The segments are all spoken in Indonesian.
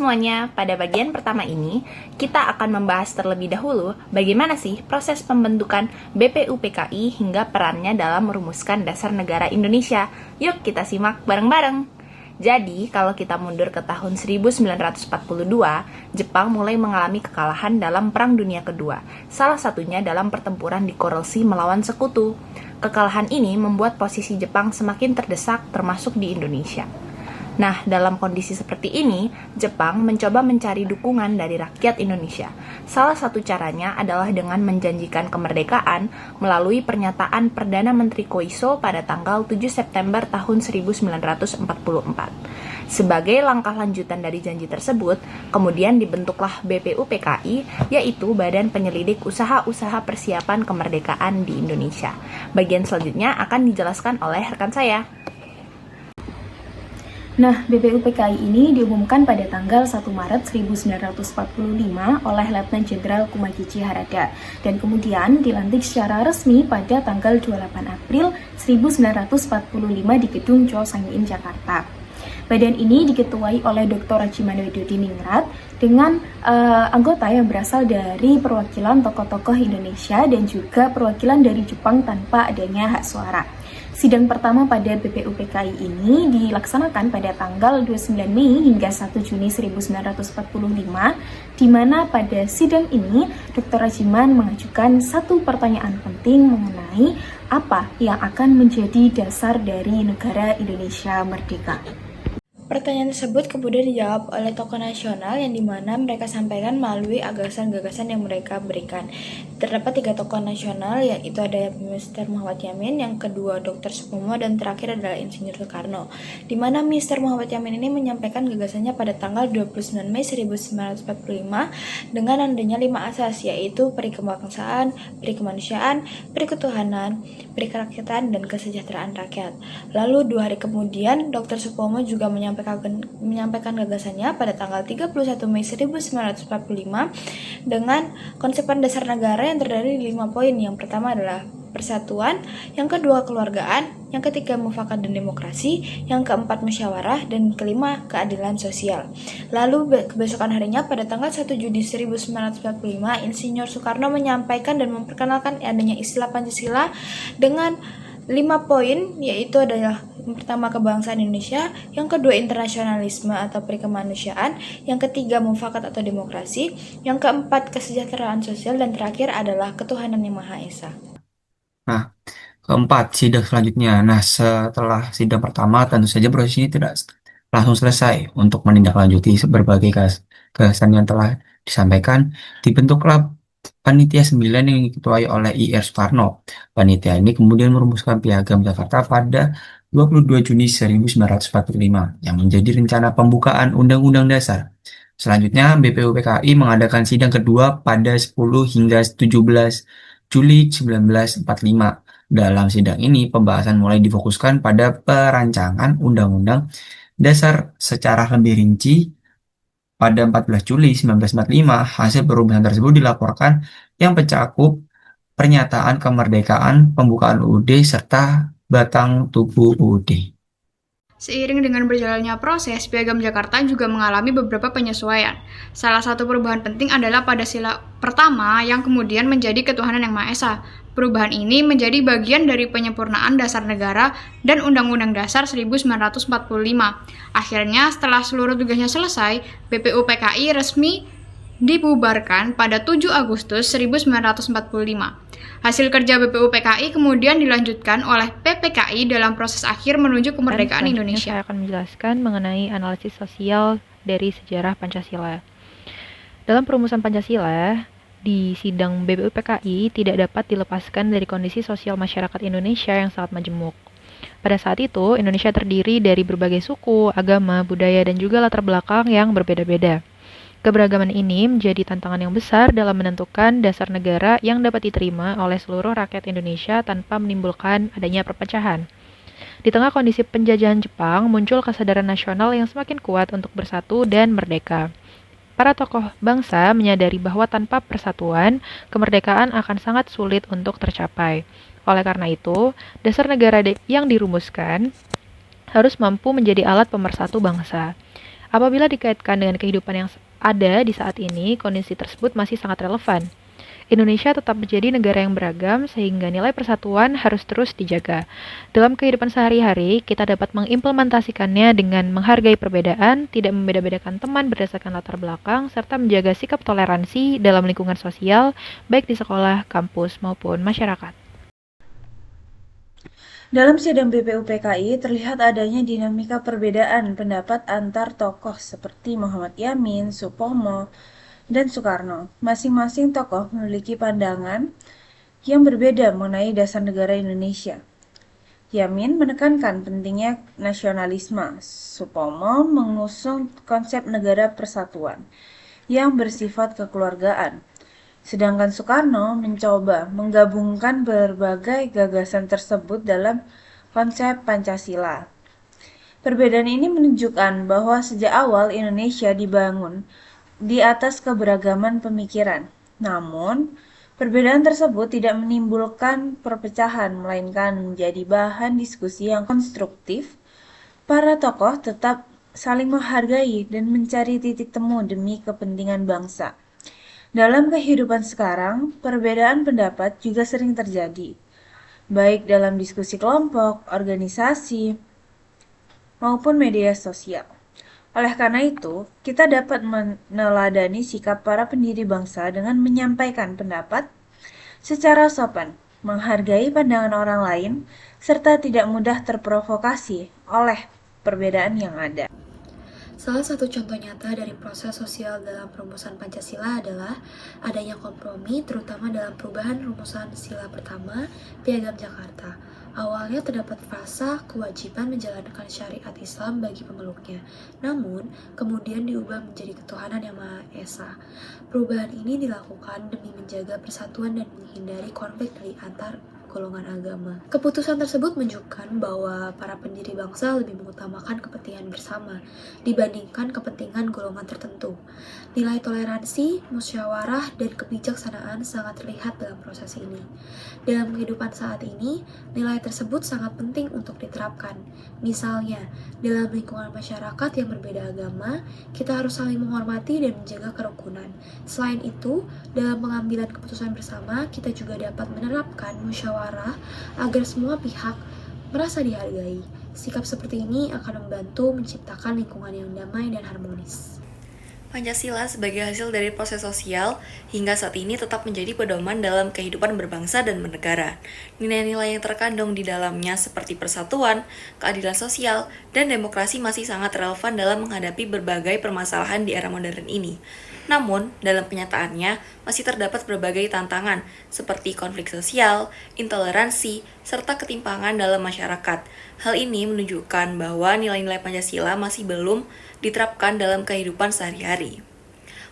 semuanya, pada bagian pertama ini kita akan membahas terlebih dahulu bagaimana sih proses pembentukan BPUPKI hingga perannya dalam merumuskan dasar negara Indonesia. Yuk kita simak bareng-bareng. Jadi, kalau kita mundur ke tahun 1942, Jepang mulai mengalami kekalahan dalam Perang Dunia Kedua, salah satunya dalam pertempuran di Coral Sea melawan Sekutu. Kekalahan ini membuat posisi Jepang semakin terdesak termasuk di Indonesia. Nah, dalam kondisi seperti ini, Jepang mencoba mencari dukungan dari rakyat Indonesia. Salah satu caranya adalah dengan menjanjikan kemerdekaan melalui pernyataan Perdana Menteri Koiso pada tanggal 7 September tahun 1944. Sebagai langkah lanjutan dari janji tersebut, kemudian dibentuklah BPUPKI, yaitu Badan Penyelidik Usaha-Usaha Persiapan Kemerdekaan di Indonesia. Bagian selanjutnya akan dijelaskan oleh rekan saya. Nah, BPUPKI ini diumumkan pada tanggal 1 Maret 1945 oleh Letnan Jenderal Kumagichi Harada dan kemudian dilantik secara resmi pada tanggal 28 April 1945 di Gedung Cho Sang-in, Jakarta. Badan ini diketuai oleh Dr. Rajiman Wedodiningrat dengan anggota yang berasal dari perwakilan tokoh-tokoh Indonesia dan juga perwakilan dari Jepang tanpa adanya hak suara. Sidang pertama pada BPUPKI ini dilaksanakan pada tanggal 29 Mei hingga 1 Juni 1945, di mana pada sidang ini Dr. Rajiman mengajukan satu pertanyaan penting mengenai apa yang akan menjadi dasar dari negara Indonesia merdeka. Pertanyaan tersebut kemudian dijawab oleh tokoh nasional yang dimana mereka sampaikan melalui gagasan-gagasan yang mereka berikan. Terdapat 3 tokoh nasional, yaitu ada Mr. Muhammad Yamin, yang kedua Dr. Supomo, dan terakhir adalah Insinyur Soekarno. Di mana Mr. Muhammad Yamin ini menyampaikan gagasannya pada tanggal 29 Mei 1945 dengan adanya 5 asas, yaitu peri kebangsaan, peri kemanusiaan, peri ketuhanan, peri kerakyatan, dan kesejahteraan rakyat. Lalu 2 hari kemudian Dr. Supomo juga menyampaikan gagasannya pada tanggal 31 Mei 1945 dengan konsepan dasar negara yang terdiri dari 5 poin. Yang pertama adalah persatuan, yang kedua keluargaan, yang ketiga mufakat dan demokrasi, yang keempat musyawarah, dan kelima keadilan sosial. Lalu kebesokan harinya pada tanggal 1 Juni 1945 Insinyur Soekarno menyampaikan dan memperkenalkan adanya istilah Pancasila dengan 5 poin, yaitu adalah yang pertama kebangsaan Indonesia, yang kedua internasionalisme atau perikemanusiaan, yang ketiga mufakat atau demokrasi, yang keempat kesejahteraan sosial, dan terakhir adalah ketuhanan yang Maha Esa. Nah, keempat, sidang selanjutnya. Nah, setelah sidang pertama, tentu saja proses ini tidak langsung selesai. Untuk menindaklanjuti berbagai gagasan yang telah disampaikan, dibentuklah Panitia 9 yang diketuai oleh I.R. Soekarno. Panitia ini kemudian merumuskan Piagam Jakarta pada 22 Juni 1945 yang menjadi rencana pembukaan Undang-Undang Dasar. Selanjutnya, BPUPKI mengadakan sidang kedua pada 10 hingga 17 Juli 1945. Dalam sidang ini, pembahasan mulai difokuskan pada perancangan Undang-Undang Dasar secara lebih rinci. Pada 14 Juli 1945, hasil perumusan tersebut dilaporkan yang mencakup pernyataan kemerdekaan, pembukaan UUD, serta batang tubuh UUD. Seiring dengan berjalannya proses, Piagam Jakarta juga mengalami beberapa penyesuaian. Salah satu perubahan penting adalah pada sila pertama yang kemudian menjadi ketuhanan yang Maha Esa. Perubahan ini menjadi bagian dari penyempurnaan dasar negara dan Undang-Undang Dasar 1945. Akhirnya, setelah seluruh tugasnya selesai, BPUPKI resmi dibubarkan pada 7 Agustus 1945. Hasil kerja BPUPKI kemudian dilanjutkan oleh PPKI dalam proses akhir menuju kemerdekaan Indonesia. Saya akan menjelaskan mengenai analisis sosial dari sejarah Pancasila. Dalam perumusan Pancasila, di sidang BPUPKI tidak dapat dilepaskan dari kondisi sosial masyarakat Indonesia yang sangat majemuk. Pada saat itu, Indonesia terdiri dari berbagai suku, agama, budaya, dan juga latar belakang yang berbeda-beda. Keberagaman ini menjadi tantangan yang besar dalam menentukan dasar negara yang dapat diterima oleh seluruh rakyat Indonesia tanpa menimbulkan adanya perpecahan. Di tengah kondisi penjajahan Jepang, muncul kesadaran nasional yang semakin kuat untuk bersatu dan merdeka. Para tokoh bangsa menyadari bahwa tanpa persatuan, kemerdekaan akan sangat sulit untuk tercapai. Oleh karena itu, dasar negara yang dirumuskan harus mampu menjadi alat pemersatu bangsa. Apabila dikaitkan dengan kehidupan yang ada di saat ini, kondisi tersebut masih sangat relevan. Indonesia tetap menjadi negara yang beragam sehingga nilai persatuan harus terus dijaga. Dalam kehidupan sehari-hari, kita dapat mengimplementasikannya dengan menghargai perbedaan, tidak membeda-bedakan teman berdasarkan latar belakang, serta menjaga sikap toleransi dalam lingkungan sosial, baik di sekolah, kampus, maupun masyarakat. Dalam sidang BPUPKI terlihat adanya dinamika perbedaan pendapat antar tokoh seperti Muhammad Yamin, Supomo, dan Soekarno. Masing-masing tokoh memiliki pandangan yang berbeda mengenai dasar negara Indonesia. Yamin menekankan pentingnya nasionalisme. Supomo mengusung konsep negara persatuan yang bersifat kekeluargaan. Sedangkan Soekarno mencoba menggabungkan berbagai gagasan tersebut dalam konsep Pancasila. Perbedaan ini menunjukkan bahwa sejak awal Indonesia dibangun di atas keberagaman pemikiran. Namun, perbedaan tersebut tidak menimbulkan perpecahan, melainkan menjadi bahan diskusi yang konstruktif. Para tokoh tetap saling menghargai dan mencari titik temu demi kepentingan bangsa. Dalam kehidupan sekarang, perbedaan pendapat juga sering terjadi, baik dalam diskusi kelompok, organisasi, maupun media sosial. Oleh karena itu, kita dapat meneladani sikap para pendiri bangsa dengan menyampaikan pendapat secara sopan, menghargai pandangan orang lain, serta tidak mudah terprovokasi oleh perbedaan yang ada. Salah satu contoh nyata dari proses sosial dalam perumusan Pancasila adalah adanya kompromi, terutama dalam perubahan rumusan sila pertama Piagam Jakarta. Awalnya terdapat frasa kewajiban menjalankan syariat Islam bagi pemeluknya, namun kemudian diubah menjadi ketuhanan yang Maha Esa. Perubahan ini dilakukan demi menjaga persatuan dan menghindari konflik di antar golongan agama. Keputusan tersebut menunjukkan bahwa para pendiri bangsa lebih mengutamakan kepentingan bersama dibandingkan kepentingan golongan tertentu. Nilai toleransi, musyawarah, dan kebijaksanaan sangat terlihat dalam proses ini. Dalam kehidupan saat ini, nilai tersebut sangat penting untuk diterapkan. Misalnya, dalam lingkungan masyarakat yang berbeda agama, kita harus saling menghormati dan menjaga kerukunan. Selain itu, dalam pengambilan keputusan bersama, kita juga dapat menerapkan musyawarah agar semua pihak merasa dihargai. Sikap seperti ini akan membantu menciptakan lingkungan yang damai dan harmonis. Pancasila sebagai hasil dari proses sosial hingga saat ini tetap menjadi pedoman dalam kehidupan berbangsa dan bernegara. Nilai-nilai yang terkandung di dalamnya seperti persatuan, keadilan sosial, dan demokrasi masih sangat relevan dalam menghadapi berbagai permasalahan di era modern ini. Namun, dalam kenyataannya masih terdapat berbagai tantangan seperti konflik sosial, intoleransi, serta ketimpangan dalam masyarakat. Hal ini menunjukkan bahwa nilai-nilai Pancasila masih belum diterapkan dalam kehidupan sehari-hari.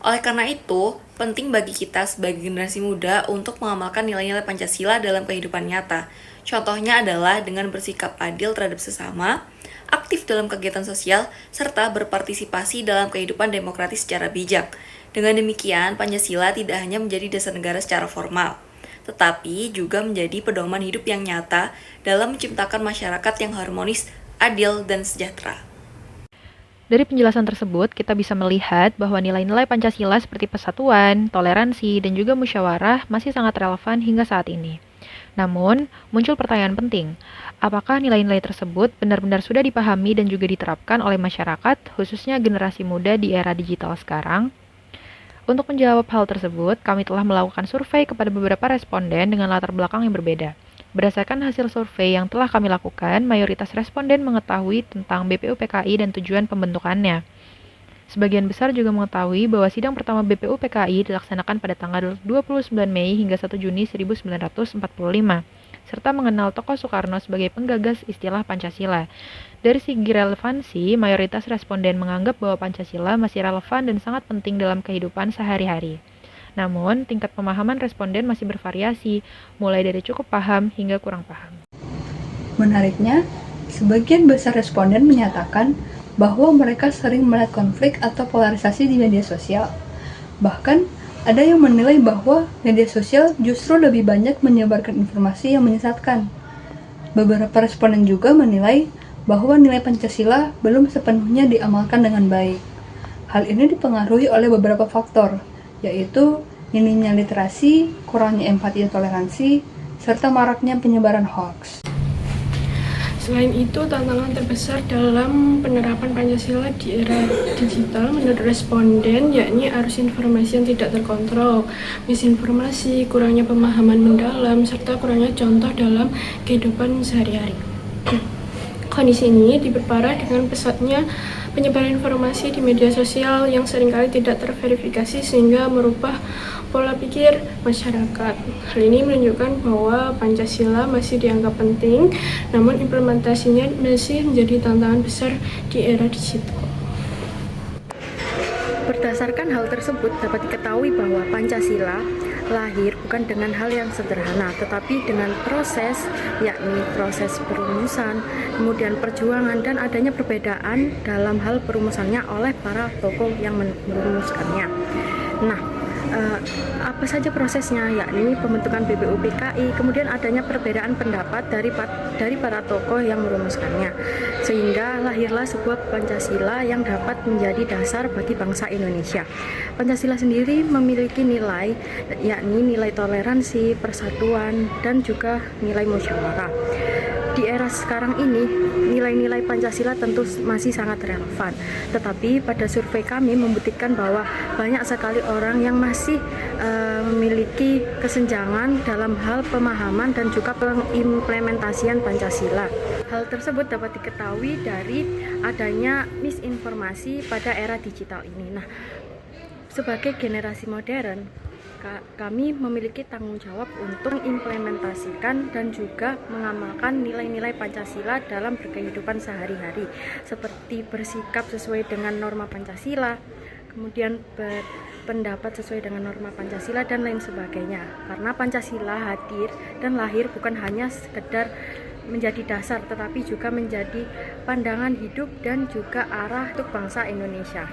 Oleh karena itu, penting bagi kita sebagai generasi muda untuk mengamalkan nilai-nilai Pancasila dalam kehidupan nyata. Contohnya adalah dengan bersikap adil terhadap sesama, aktif dalam kegiatan sosial, serta berpartisipasi dalam kehidupan demokratis secara bijak. Dengan demikian, Pancasila tidak hanya menjadi dasar negara secara formal, tetapi juga menjadi pedoman hidup yang nyata dalam menciptakan masyarakat yang harmonis, adil, dan sejahtera. Dari penjelasan tersebut, kita bisa melihat bahwa nilai-nilai Pancasila seperti persatuan, toleransi, dan juga musyawarah masih sangat relevan hingga saat ini. Namun, muncul pertanyaan penting, apakah nilai-nilai tersebut benar-benar sudah dipahami dan juga diterapkan oleh masyarakat, khususnya generasi muda di era digital sekarang? Untuk menjawab hal tersebut, kami telah melakukan survei kepada beberapa responden dengan latar belakang yang berbeda. Berdasarkan hasil survei yang telah kami lakukan, mayoritas responden mengetahui tentang BPUPKI dan tujuan pembentukannya. Sebagian besar juga mengetahui bahwa sidang pertama BPUPKI dilaksanakan pada tanggal 29 Mei hingga 1 Juni 1945, serta mengenal tokoh Soekarno sebagai penggagas istilah Pancasila. Dari segi relevansi, mayoritas responden menganggap bahwa Pancasila masih relevan dan sangat penting dalam kehidupan sehari-hari. Namun, tingkat pemahaman responden masih bervariasi, mulai dari cukup paham hingga kurang paham. Menariknya, sebagian besar responden menyatakan bahwa mereka sering melihat konflik atau polarisasi di media sosial. Bahkan, ada yang menilai bahwa media sosial justru lebih banyak menyebarkan informasi yang menyesatkan. Beberapa responden juga menilai bahwa nilai Pancasila belum sepenuhnya diamalkan dengan baik. Hal ini dipengaruhi oleh beberapa faktor, yaitu minimnya literasi, kurangnya empati dan toleransi, serta maraknya penyebaran hoax. Selain itu, tantangan terbesar dalam penerapan Pancasila di era digital menurut responden yakni arus informasi yang tidak terkontrol, misinformasi, kurangnya pemahaman mendalam, serta kurangnya contoh dalam kehidupan sehari-hari. Kondisi ini diperparah dengan pesatnya penyebaran informasi di media sosial yang seringkali tidak terverifikasi sehingga merubah pola pikir masyarakat. Hal ini menunjukkan bahwa Pancasila masih dianggap penting, namun implementasinya masih menjadi tantangan besar di era digital. Berdasarkan hal tersebut, dapat diketahui bahwa Pancasila lahir bukan dengan hal yang sederhana, tetapi dengan proses, yakni proses perumusan, kemudian perjuangan, dan adanya perbedaan dalam hal perumusannya oleh para tokoh yang merumuskannya. Nah, apa saja prosesnya, yakni pembentukan BPUPKI, kemudian adanya perbedaan pendapat dari para tokoh yang merumuskannya, sehingga lahirlah sebuah Pancasila yang dapat menjadi dasar bagi bangsa Indonesia. Pancasila sendiri memiliki nilai, yakni nilai toleransi, persatuan, dan juga nilai musyawarah. Di era sekarang ini, nilai-nilai Pancasila tentu masih sangat relevan. Tetapi pada survei kami membuktikan bahwa banyak sekali orang yang masih memiliki kesenjangan dalam hal pemahaman dan juga pengimplementasian Pancasila. Hal tersebut dapat diketahui dari adanya misinformasi pada era digital ini. Nah, sebagai generasi modern, kami memiliki tanggung jawab untuk mengimplementasikan dan juga mengamalkan nilai-nilai Pancasila dalam berkehidupan sehari-hari, seperti bersikap sesuai dengan norma Pancasila, kemudian berpendapat sesuai dengan norma Pancasila, dan lain sebagainya. Karena Pancasila hadir dan lahir bukan hanya sekedar menjadi dasar, tetapi juga menjadi pandangan hidup dan juga arah untuk bangsa Indonesia.